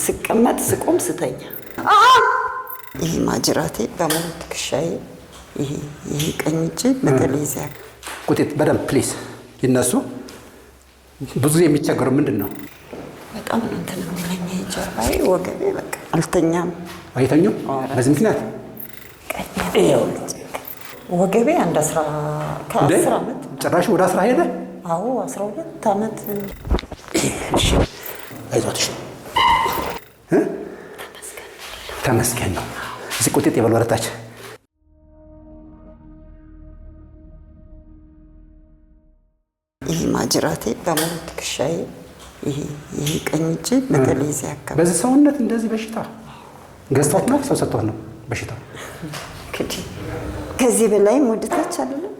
ስቀመጥ ስቆም ስተኛ ይሄ ማጅራቴ በሙሉ ትከሻዬ ይሄ ቀኝ እጄ በተለይ እዚያ ቁጤት በደንብ ፕሊዝ ይነሱ። ብዙ የሚቸገረው ምንድን ነው? በጣም ነው እንትን የሚለኝ ጀርባዬ፣ ወገቤ በቃ አልተኛም። አይተኙም? በዚህ ምክንያት ወገቤ አንድ 10 ዓመት ጭራሽ ወደ 10 ሄደ። አዎ 12 ዓመት። እሺ አይዞትሽ ተመስገን ነው። እዚህ ቁጤት የበል ወረታች ይሄ ማጅራቴ በሙሉ ትከሻዬ ይሄ ቀኝ እጄ በተለይ እዚያ አካባቢ በዚህ ሰውነት እንደዚህ በሽታ ገዝቷት ነው ሰው ሰጥቷት ነው በሽታው። ከዚህ በላይ ወደታች አይደለም።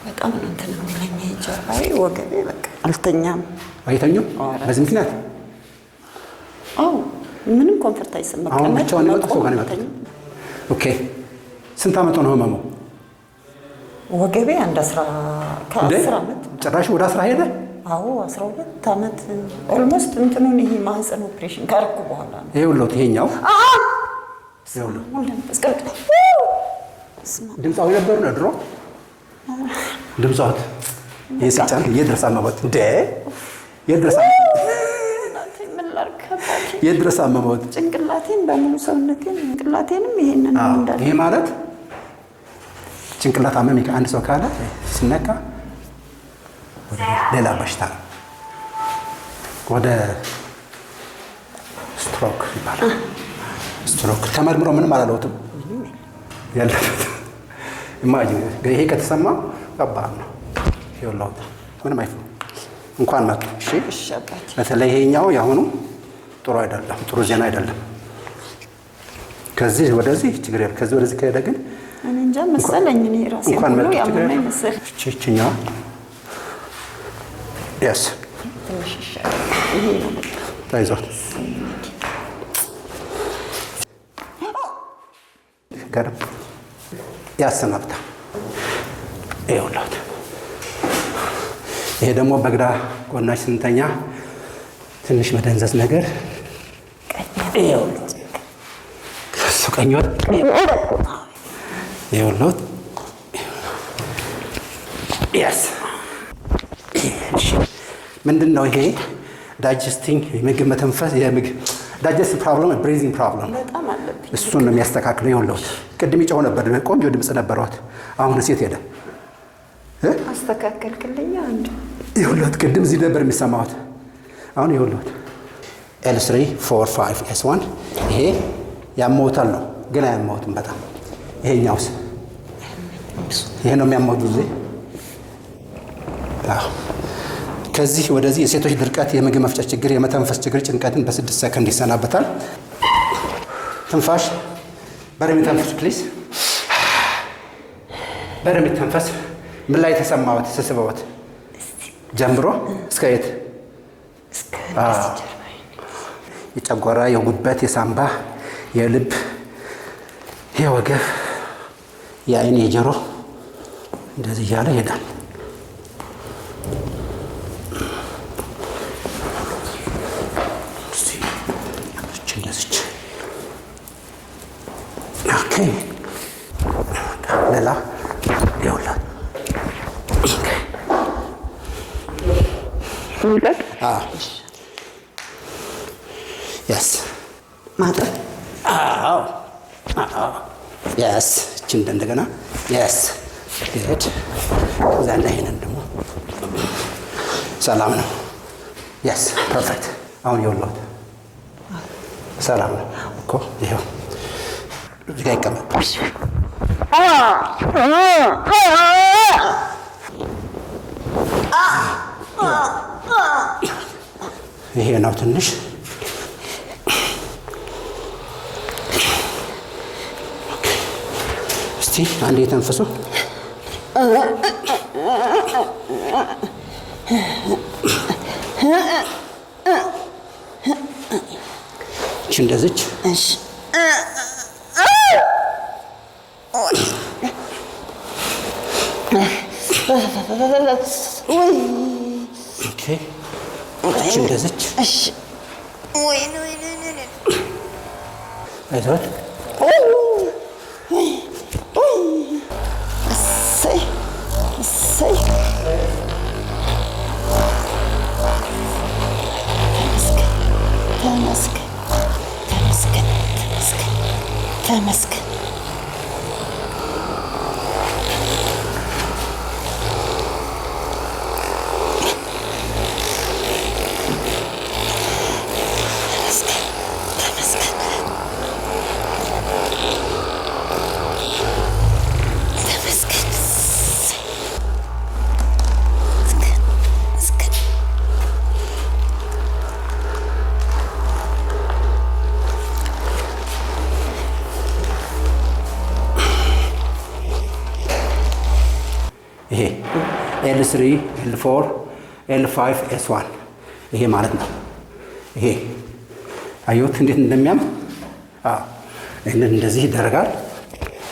በጣም ነው እንትን የሚለኝ ጀርባዬ፣ ወገቤ በቃ አልተኛም። አይተኙም? በዚህ ምክንያት አዎ ምንም ኮንፈርት አይሰማም። አሁን ብቻውን ነው ሰው ጋር ነው። ኦኬ ስንት ዓመት ነው ህመሙ? ወገቤ አንድ 10 ዓመት ጭራሽ ወደ 10 ሄደ። አዎ 12 ዓመት ኦልሞስት እንትኑን ይሄ ማህፀን ኦፕሬሽን ካርኩ በኋላ ነው። ይኸውልዎት ይሄኛው ድምፃዊ ነበሩ ነው ድሮ ድምፃት የሲጫን የድረሳ ማባጥ እንደ የድረሳ ማባጥ ጭንቅላቴን በሙሉ ሰውነቴን ጭንቅላቴንም ይሄንን እንዳለ ይሄ ማለት ጭንቅላት አመም አንድ ሰው ካለ ሲነካ ሌላ በሽታ ነው። ወደ ስትሮክ ይባላል። ስትሮክ ተመርምሮ ምንም አላለውትም ያለበት ኢማጂን ይሄ ከተሰማ ከባድ ነው። ይኸውልዎት ምንም አይፈው እንኳን መጡ። እሺ በተለይ ይሄኛው ያሁኑ ጥሩ አይደለም፣ ጥሩ ዜና አይደለም። ከዚህ ወደዚህ ችግር የለም። ከዚህ ወደዚህ ከሄደ ግን እኔ እንጃ መሰለኝ እኔ ራሴ ሁሉ ያመመኝ መሰለኝ። እቺኛዋ ያስ ትንሽ ይሻላል። ይሄ ነው ታይዟት ገርም ያሰናብታ። ይኸውልዎት ይሄ ደግሞ በግራ ጎናች ስንተኛ ትንሽ መደንዘዝ ነገር ይኸውልዎት እሱ ቀኝዎት ይኸውልዎት ያስ እሺ ምንድን ነው ይሄ? ዳይጀስቲንግ የምግብ መተንፈስ የምግብ ዳይጀስት ፕሮብለም ብሪዚንግ ፕሮብለም በጣም አለብኝ። እሱን ነው የሚያስተካክለው። ይኸውልዎት ቅድም ይጮህ ነበር፣ ቆንጆ ድምፅ ነበረዎት። አሁን ሴት ሄደ አስተካከልክልኝ አንድ። ይኸውልዎት ቅድም እዚህ ነበር የሚሰማዎት። አሁን ይኸውልዎት L3 4 5 S1 ይሄ ያመውታል ነው ግን አያመውትም በጣም። ይሄኛውስ ይሄ ነው የሚያመውት ጊዜ። አዎ ከዚህ ወደዚህ የሴቶች ድርቀት፣ የምግብ መፍጨት ችግር፣ የመተንፈስ ችግር፣ ጭንቀትን በ6 ሰከንድ ይሰናበታል። ትንፋሽ በደንብ ተንፈስ ፕሊዝ። በደንብ ተንፈስ። ምን ላይ ተሰማዎት? ስስበዎት ጀምሮ እስከ የት? የጨጓራ፣ የጉበት፣ የሳምባ፣ የልብ፣ የወገብ፣ የአይን፣ የጆሮ እንደዚህ እያለ ይሄዳል። ሌላ ይኸውልህ ያስ ማጠር ያስ እችን እንደገና ያስ ሄድ እዛ እና ይሄንን ደግሞ ሰላም ነው። ያስ ፐርፌክት። አሁን ይኸውልህ ሰላም ነው እኮ ይኸው እዚህ ጋር ይቀመጥ። ይሄ ነው ትንሽ እስቲ አንዴ ተንፈሱ። እሺ እንደዚች እሺ ኦኬ እሺ እንደዚች እሺ አይዞት እሰይ እሰይ ተመስገን ተመስገን ተመስገን ተመስገን። ይሄ L3 L4 L5 S1 ይሄ ማለት ነው። ይሄ አየሁት እንዴት እንደሚያም። ይህንን እንደዚህ ይደረጋል።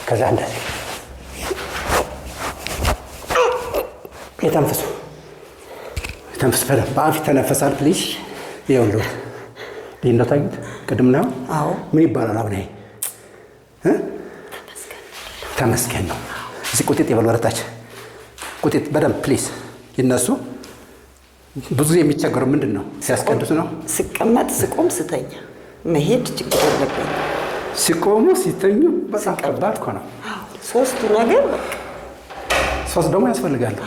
ከዛ እንደዚህ የተንፍሱ ተንፍሱ በደንብ በአፍ ይተነፈሳል። ፕሊዝ ይኸውልህ ልዩነቱ አየሁት ቅድም ነው። ምን ይባላል አሁን? ይሄ ተመስገን ነው። እዚህ ቁጢጥ ይበል ወረታች ቁጢጥ በደንብ ፕሊዝ ይነሱ። ብዙ የሚቸገረው ምንድን ነው? ሲያስቀድሱ ነው። ስቀመጥ ስቆም ስተኛ መሄድ ችግር የለብኝ። ሲቆሙ ሲተኙ በጣም ከባድ እኮ ነው። ሶስቱ ነገር በቃ ሶስት ደግሞ ያስፈልጋሉ።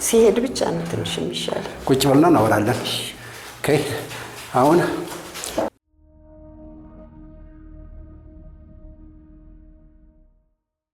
ሲሄድ ብቻ ነው ትንሽ የሚሻል። ቁጭ ብልና እናወራለን። ኦኬ አሁን